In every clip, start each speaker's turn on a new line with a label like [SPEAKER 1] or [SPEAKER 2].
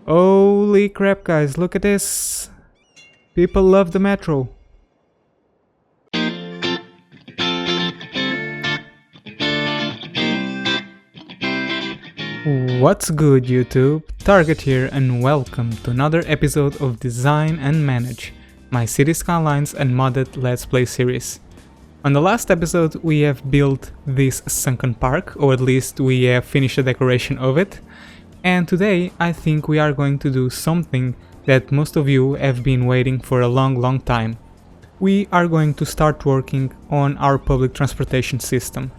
[SPEAKER 1] Holy crap, guys, look at this. People love the metro. What's good, YouTube? Target here and welcome to another episode of Design and Manage, my City Skylines Unmodded Let's Play series. On the last episode we have built this sunken park, or at least we have finished the decoration of it, and today I think we are going to do something that most of you have been waiting for a long time. We are going to start working on our public transportation system.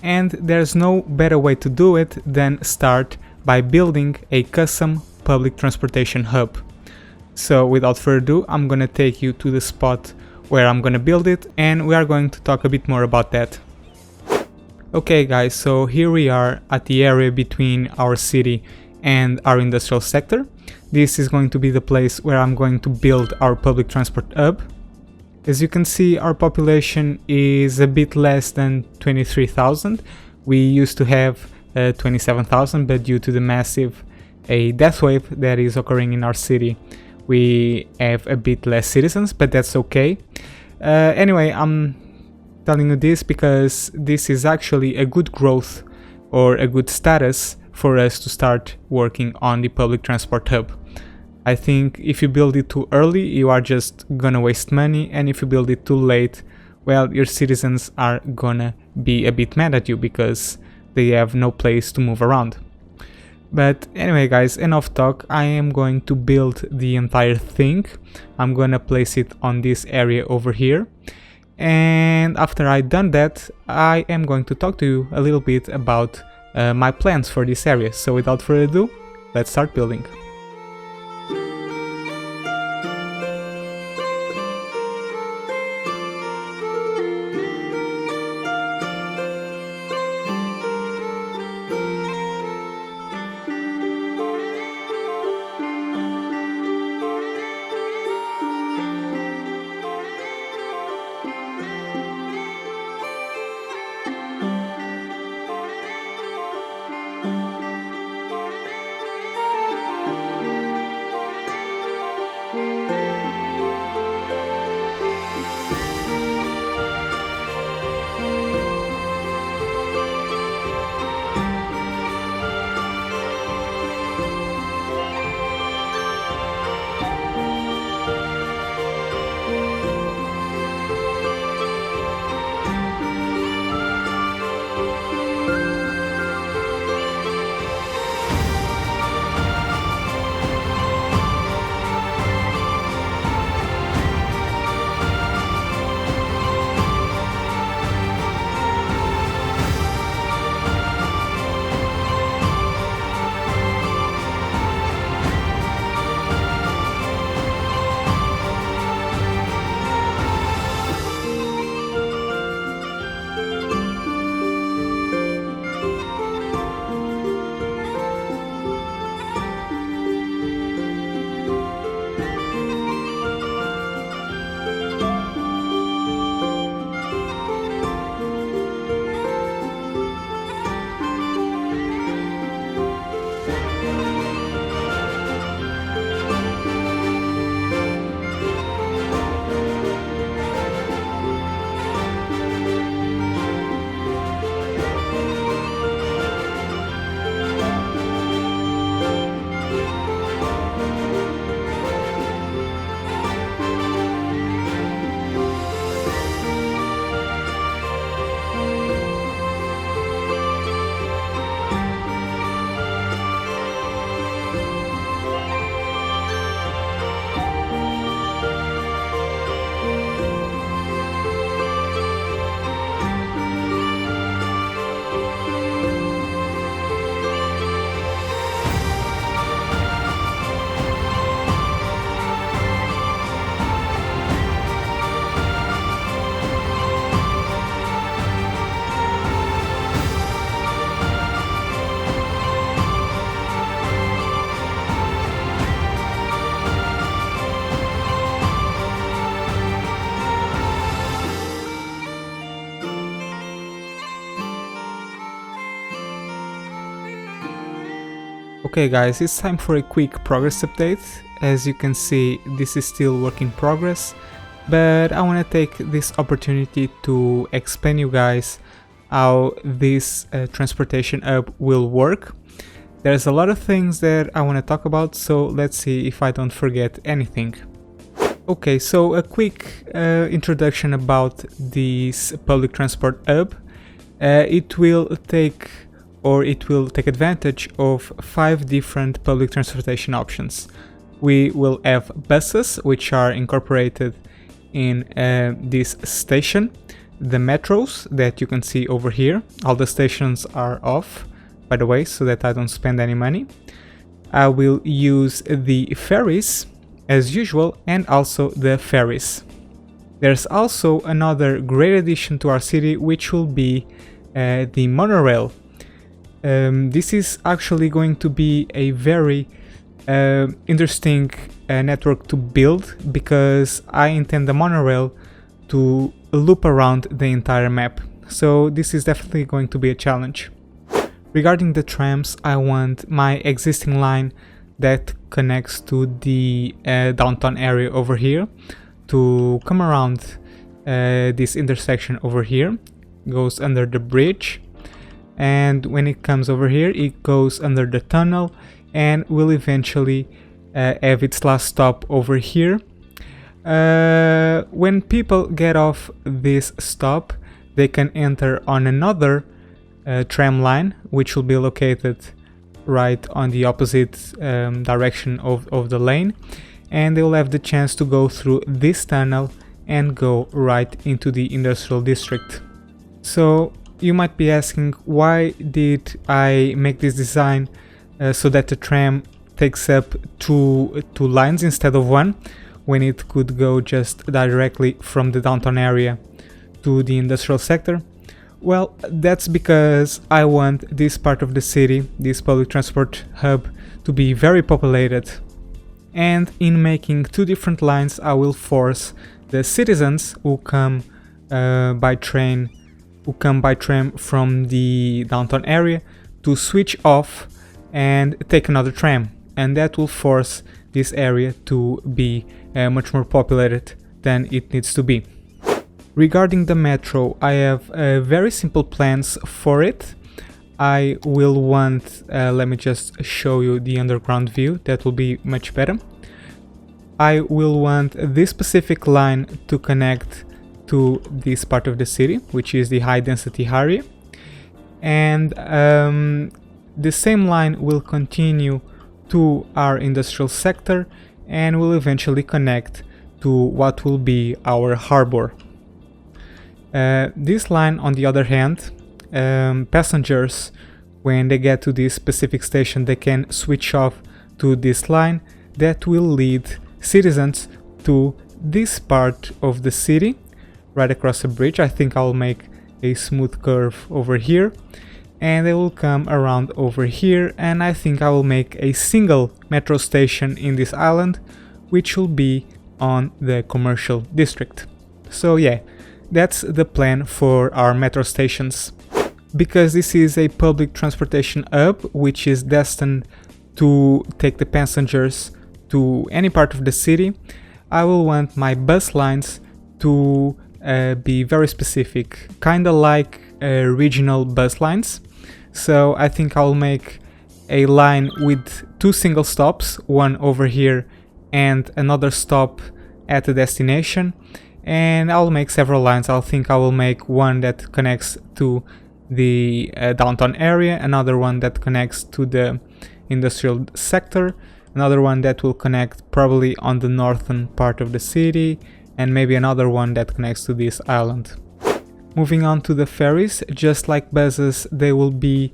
[SPEAKER 1] And there's no better way to do it than start by building a custom public transportation hub. So without further ado, I'm gonna take you to the spot where I'm gonna build it, and we are going to talk a bit more about that. Okay guys, so here we are at the area between our city and our industrial sector. This is going to be the place where I'm going to build our public transport hub. As you can see, our population is a bit less than 23,000. We used to have 27,000, but due to the massive death wave that is occurring in our city, we have a bit less citizens, but that's okay. Anyway, I'm telling you this because this is actually a good growth or a good status for us to start working on the public transport hub. I think if you build it too early, you are just gonna waste money, and if you build it too late, well, your citizens are gonna be a bit mad at you because they have no place to move around. But anyway guys, enough talk. I am going to build the entire thing. I'm gonna place it on this area over here. And after I've done that, I am going to talk to you a little bit about my plans for this area. So without further ado, let's start building. Okay guys, it's time for a quick progress update. As you can see, this is still work in progress, but I want to take this opportunity to explain you guys how this transportation hub will work. There's a lot of things that I want to talk about, so let's see if I don't forget anything. Okay, so a quick introduction about this public transport hub. It will take advantage of 5 different public transportation options. We will have buses, which are incorporated in this station, the metros that you can see over here. All the stations are off, by the way, so that I don't spend any money. I will use the ferries as usual, and also the ferries. There's also another great addition to our city, which will be the monorail. This is actually going to be a very interesting network to build, because I intend the monorail to loop around the entire map. So this is definitely going to be a challenge. Regarding the trams, I want my existing line that connects to the downtown area over here to come around this intersection over here, goes under the bridge, and when it comes over here it goes under the tunnel and will eventually have its last stop over here. When people get off this stop, they can enter on another tram line, which will be located right on the opposite direction of the lane, and they will have the chance to go through this tunnel and go right into the industrial district. So you might be asking, why did I make this design so that the tram takes up two lines instead of one, when it could go just directly from the downtown area to the industrial sector? Well, that's because I want this part of the city, this public transport hub, to be very populated. And in making 2 different lines, I will force the citizens who come by tram from the downtown area to switch off and take another tram, and that will force this area to be much more populated than it needs to be. Regarding the metro, I have very simple plans for it. I will want, let me just show you the underground view, that will be much better. I will want this specific line to connect to this part of the city, which is the high density area, and the same line will continue to our industrial sector and will eventually connect to what will be our harbor. This line, on the other hand, passengers, when they get to this specific station, they can switch off to this line that will lead citizens to this part of the city right across the bridge. I think I'll make a smooth curve over here, and they will come around over here, and I think I will make a single metro station in this island, which will be on the commercial district. So yeah, that's the plan for our metro stations. Because this is a public transportation hub, which is destined to take the passengers to any part of the city, I will want my bus lines to be very specific, kinda like regional bus lines. So I think I'll make a line with 2 single stops, one over here and another stop at the destination, and I'll make several lines. I think I will make one that connects to the downtown area, another one that connects to the industrial sector, another one that will connect probably on the northern part of the city, and maybe another one that connects to this island. Moving on to the ferries, just like buses, they will be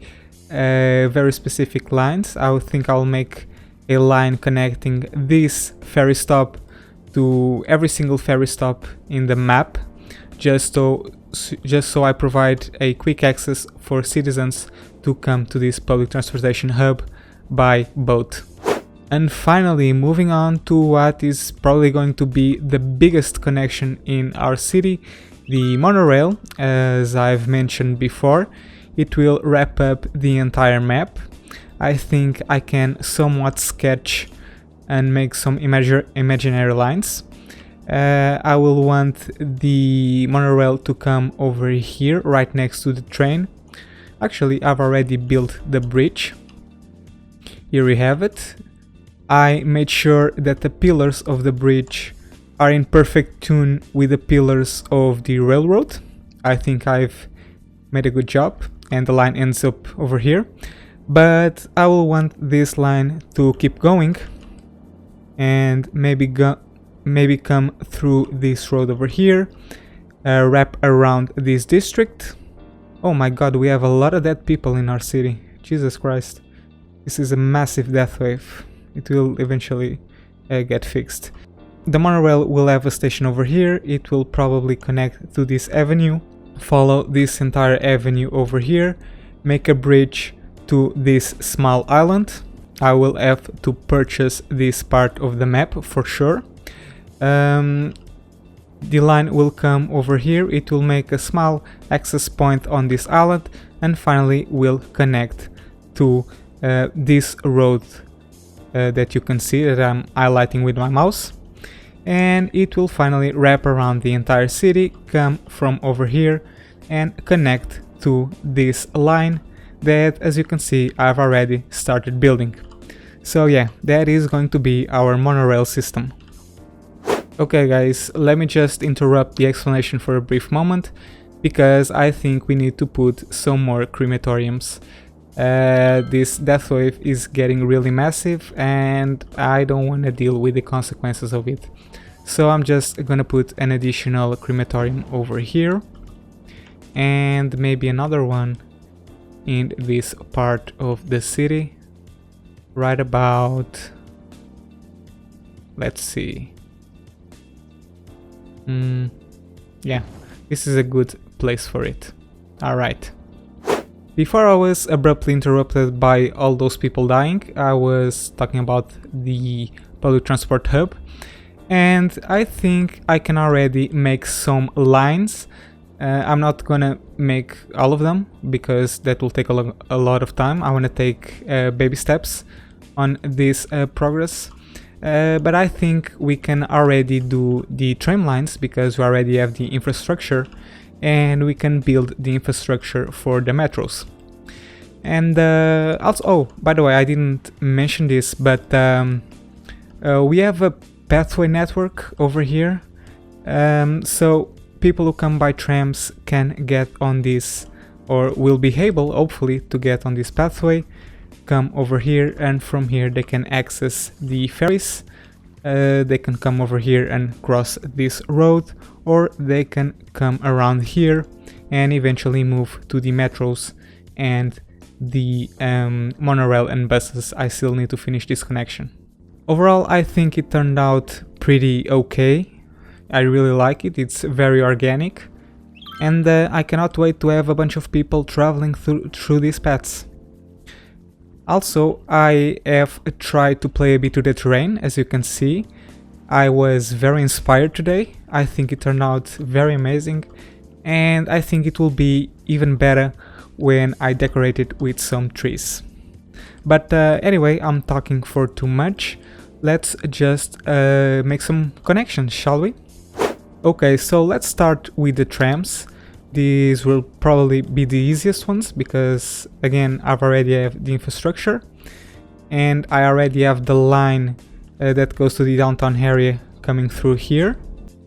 [SPEAKER 1] very specific lines. I would think I'll make a line connecting this ferry stop to every single ferry stop in the map, just so I provide a quick access for citizens to come to this public transportation hub by boat. And finally, moving on to what is probably going to be the biggest connection in our city, the monorail. As I've mentioned before, it will wrap up the entire map. I think I can somewhat sketch and make some imaginary lines. I will want the monorail to come over here right next to the train. Actually, I've already built the bridge. Here we have it. I made sure that the pillars of the bridge are in perfect tune with the pillars of the railroad. I think I've made a good job, and the line ends up over here. But I will want this line to keep going and maybe come through this road over here, wrap around this district. Oh my god, we have a lot of dead people in our city. Jesus Christ. This is a massive death wave. It will eventually get fixed. The monorail will have a station over here. It will probably connect to this avenue, follow this entire avenue over here, make a bridge to this small island. I will have to purchase this part of the map for sure. The line will come over here. It will make a small access point on this island and finally will connect to this road that you can see that I'm highlighting with my mouse. And it will finally wrap around the entire city, come from over here and connect to this line that, as you can see, I've already started building. So yeah, that is going to be our monorail system. Okay guys, let me just interrupt the explanation for a brief moment, because I think we need to put some more crematoriums. This death wave is getting really massive and I don't want to deal with the consequences of it. So I'm just gonna put an additional crematorium over here and maybe another one in this part of the city, right about, let's see, yeah, this is a good place for it. Alright. Before I was abruptly interrupted by all those people dying, I was talking about the public transport hub, and I think I can already make some lines. I'm not gonna make all of them because that will take a lot of time. I want to take baby steps on this progress, but I think we can already do the tram lines because we already have the infrastructure, and we can build the infrastructure for the metros. And also, oh, by the way, I didn't mention this, but we have a pathway network over here, so people who come by trams can get on this, or will be able, hopefully, to get on this pathway, come over here, and from here they can access the ferries. They can come over here and cross this road, or they can come around here and eventually move to the metros and the monorail and buses. I still need to finish this connection. Overall, I think it turned out pretty okay. I really like it. It's very organic, and I cannot wait to have a bunch of people traveling through these paths. Also, I have tried to play a bit with the terrain. As you can see, I was very inspired today. I think it turned out very amazing, and I think it will be even better when I decorate it with some trees. But anyway, I'm talking for too much. Let's just make some connections, shall we? Okay, so let's start with the trams. These will probably be the easiest ones because, again, I've already have the infrastructure and I already have the line that goes to the downtown area coming through here.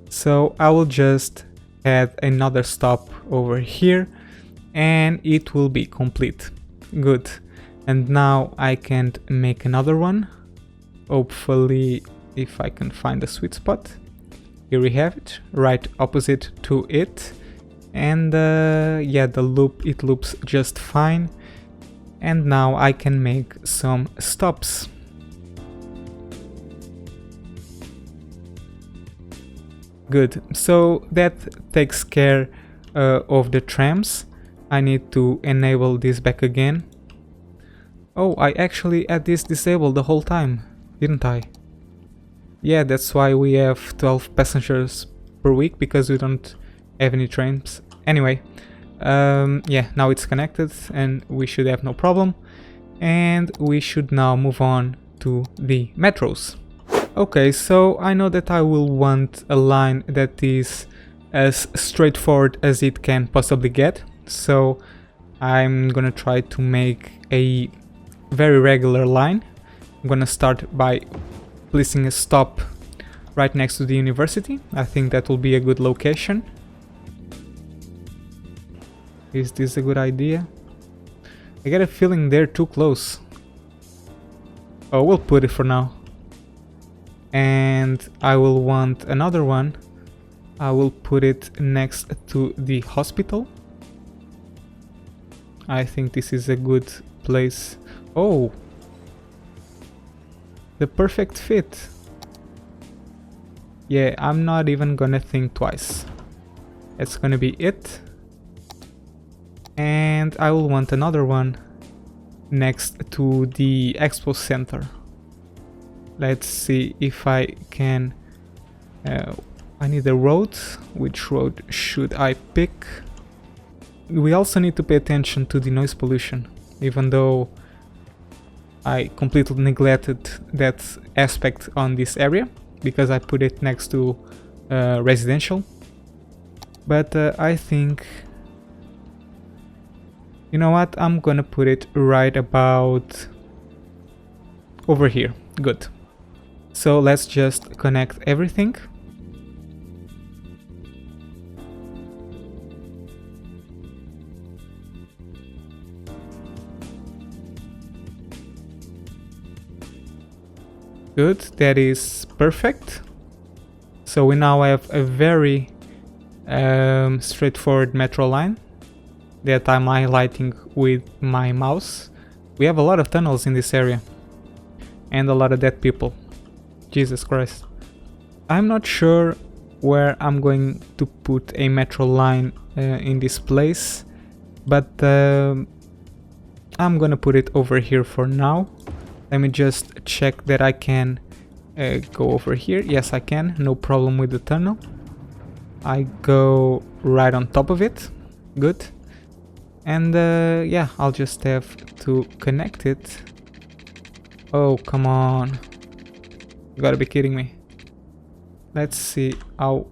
[SPEAKER 1] So I will just add another stop over here and it will be complete. Good. And now I can make another one. Hopefully, if I can find a sweet spot. Here we have it, right opposite to it. And yeah, the loop, it loops just fine. And now I can make some stops. Good, so that takes care of the trams. I need to enable this back again. Oh, I actually had this disabled the whole time, didn't I? Yeah, that's why we have 12 passengers per week, because we don't have any trains. Anyway, yeah, now it's connected and we should have no problem. And we should now move on to the metros. Okay, so I know that I will want a line that is as straightforward as it can possibly get. So I'm gonna try to make a very regular line. I'm gonna start by placing a stop right next to the university. I think that will be a good location. Is this a good idea? I get a feeling they're too close. Oh, we'll put it for now. And I will want another one. I will put it next to the hospital. I think this is a good place. Oh! The perfect fit. Yeah, I'm not even gonna think twice. It's gonna be it. And I will want another one next to the expo center. Let's see if I can... I need a road. Which road should I pick? We also need to pay attention to the noise pollution, even though I completely neglected that aspect on this area because I put it next to residential. But I think... You know what? I'm gonna put it right about over here. Good. So let's just connect everything. Good, that is perfect. So we now have a very straightforward metro line that I'm highlighting with my mouse. We have a lot of tunnels in this area and a lot of dead people. Jesus Christ. I'm not sure where I'm going to put a metro line in this place, but I'm gonna put it over here for now. Let me just check that I can go over here. Yes, I can. No problem with the tunnel. I go right on top of it. Good. And yeah, I'll just have to connect it. Oh, come on. You gotta be kidding me. Let's see how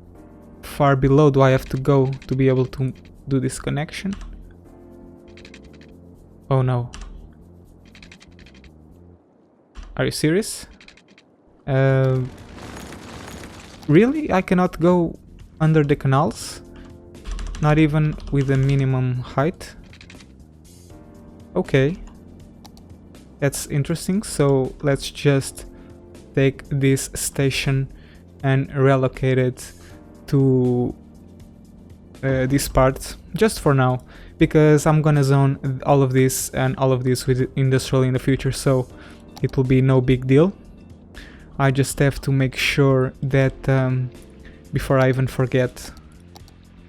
[SPEAKER 1] far below do I have to go to be able to do this connection. Oh no. Are you serious? Really? I cannot go under the canals? Not even with a minimum height? Okay. That's interesting. So let's just take this station and relocate it to this part just for now, because I'm gonna zone all of this and all of this with industrial in the future, so it will be no big deal. I just have to make sure that before I even forget,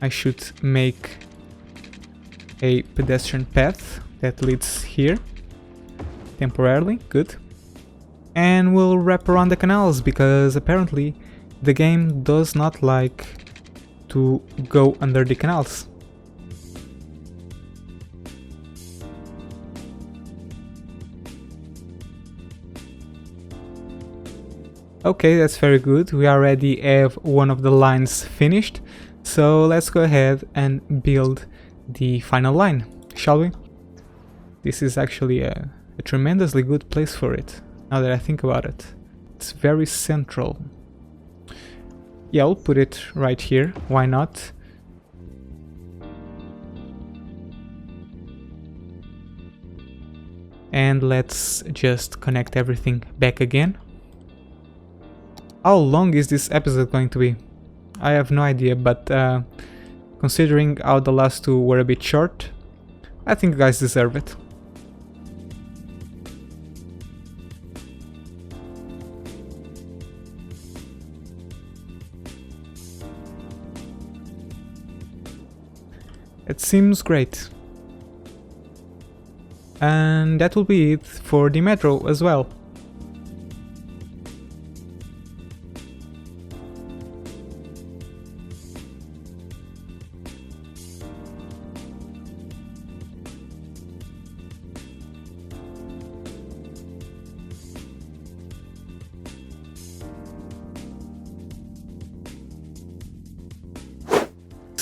[SPEAKER 1] I should make a pedestrian path that leads here temporarily. Good. And we'll wrap around the canals, because apparently the game does not like to go under the canals. Okay, that's very good. We already have one of the lines finished, so let's go ahead and build the final line, shall we? This is actually a tremendously good place for it, now that I think about it. It's very central. Yeah, I'll put it right here, why not? And let's just connect everything back again. How long is this episode going to be? I have no idea, but considering how the last two were a bit short, I think you guys deserve it. It seems great. And that will be it for the metro as well.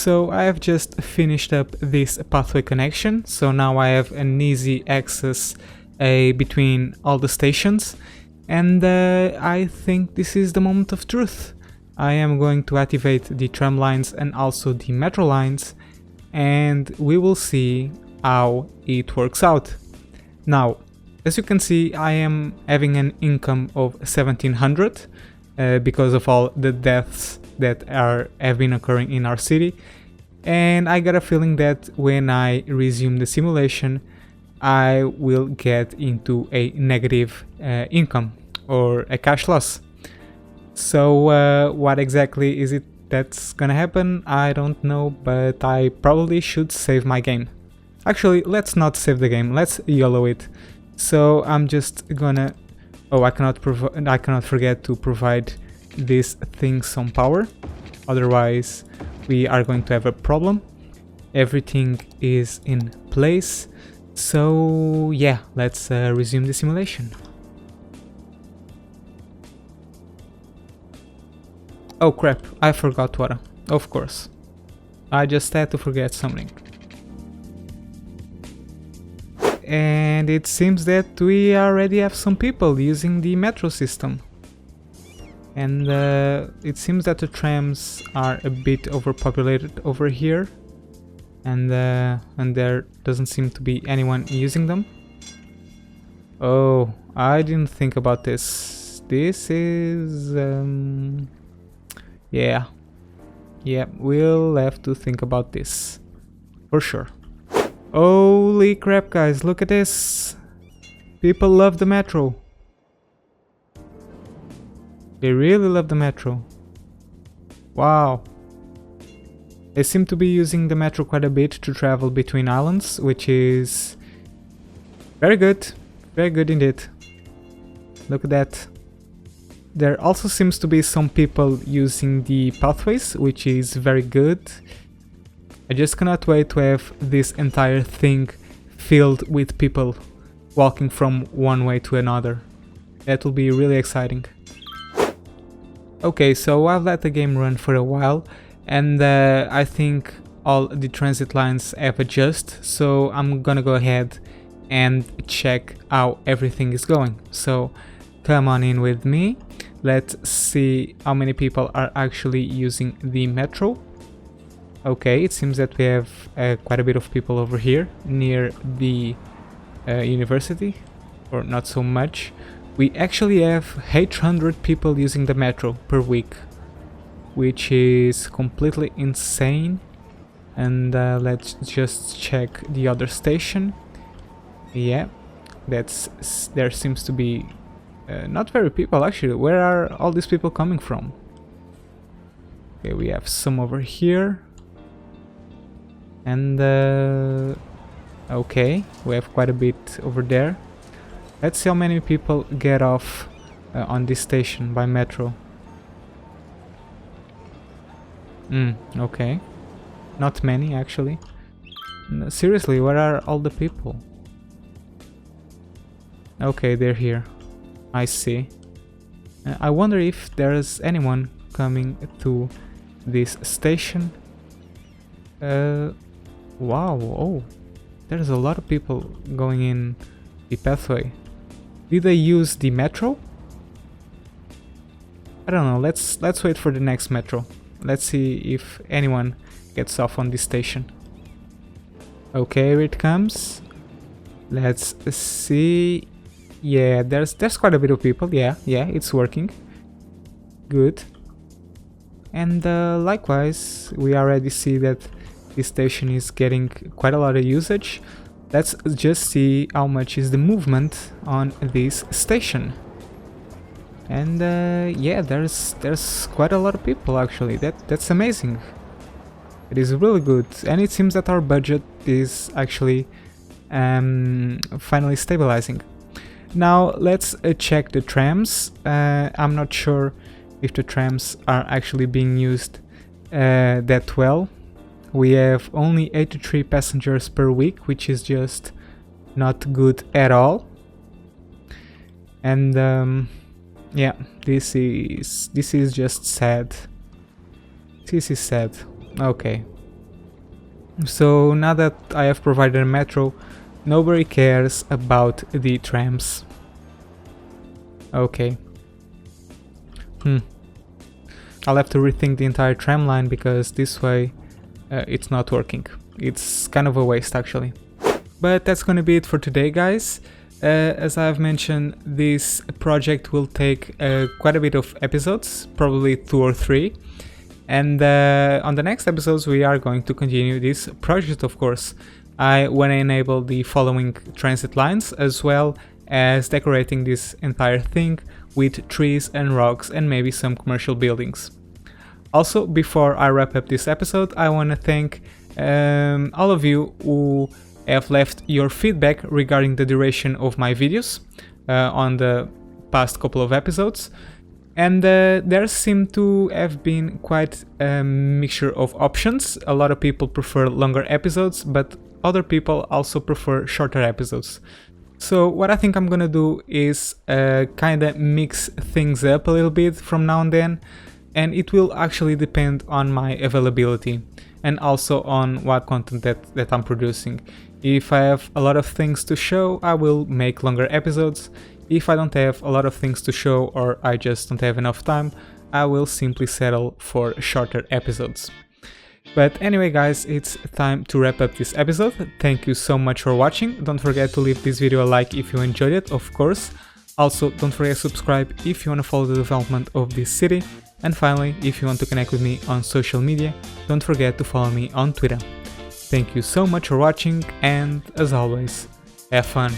[SPEAKER 1] So I have just finished up this pathway connection, so now I have an easy access between all the stations, and I think this is the moment of truth. I am going to activate the tram lines and also the metro lines, and we will see how it works out. Now, as you can see, I am having an income of 1700 because of all the deaths that have been occurring in our city, and I got a feeling that when I resume the simulation I will get into a negative income or a cash loss. So what exactly is it that's gonna happen? I don't know, but I probably should save my game. Actually, let's not save the game, let's YOLO it. So I'm just gonna... oh, I cannot forget to provide this thing some power, otherwise we are going to have a problem. Everything is in place, so yeah, let's resume the simulation. Oh crap, I forgot water, of course. I just had to forget something. And it seems that we already have some people using the metro system. And it seems that the trams are a bit overpopulated over here, and there doesn't seem to be anyone using them. Oh, I didn't think about this. This is yeah, we'll have to think about this for sure. Holy crap, guys, look at this. People love the metro. They really love the metro. Wow. They seem to be using the metro quite a bit to travel between islands, which is very good. Very good indeed. Look at that. There also seems to be some people using the pathways, which is very good. I just cannot wait to have this entire thing filled with people walking from one way to another. That will be really exciting. Okay, so I've let the game run for a while, and I think all the transit lines have adjusted, so I'm gonna go ahead and check how everything is going. So come on in with me, let's see how many people are actually using the metro. Okay, it seems that we have quite a bit of people over here near the university, or not so much. We actually have 800 people using the metro per week, which is completely insane. And let's just check the other station. Yeah, there seems to be not very people actually. Where are all these people coming from? Okay, we have some over here. And okay, we have quite a bit over there. Let's see how many people get off on this station by metro. Okay. Not many, actually. No, seriously, where are all the people? Okay, they're here. I see. I wonder if there's anyone coming to this station. Wow, oh. There's a lot of people going in the pathway. Did they use the metro? I don't know, let's wait for the next metro. Let's see if anyone gets off on this station. Okay, here it comes. Let's see. Yeah, there's quite a bit of people. Yeah, it's working. Good. And likewise, we already see that this station is getting quite a lot of usage. Let's just see how much is the movement on this station. And yeah, there's quite a lot of people actually. That's amazing. It is really good, and it seems that our budget is actually finally stabilizing. Now let's check the trams. I'm not sure if the trams are actually being used that well. We have only 83 passengers per week, which is just not good at all. And yeah, this is just sad. This is sad. Okay, So now that I have provided a metro, nobody cares about the trams. Okay. I'll have to rethink the entire tram line because this way it's not working. It's kind of a waste actually. But that's gonna be it for today, guys. As I've mentioned, this project will take quite a bit of episodes, probably 2 or 3. And on the next episodes we are going to continue this project, of course. I want to enable the following transit lines, as well as decorating this entire thing with trees and rocks and maybe some commercial buildings. Also, before I wrap up this episode, I want to thank all of you who have left your feedback regarding the duration of my videos on the past couple of episodes. And there seem to have been quite a mixture of options. A lot of people prefer longer episodes, but other people also prefer shorter episodes. So what I think I'm gonna do is kinda mix things up a little bit from now and then, and it will actually depend on my availability and also on what content that I'm producing. If I have a lot of things to show, I will make longer episodes. If I don't have a lot of things to show or I just don't have enough time, I will simply settle for shorter episodes. But anyway, guys, it's time to wrap up this episode. Thank you so much for watching. Don't forget to leave this video a like if you enjoyed it, of course. Also, don't forget to subscribe if you want to follow the development of this city. And finally, if you want to connect with me on social media, don't forget to follow me on Twitter. Thank you so much for watching, and as always, have fun!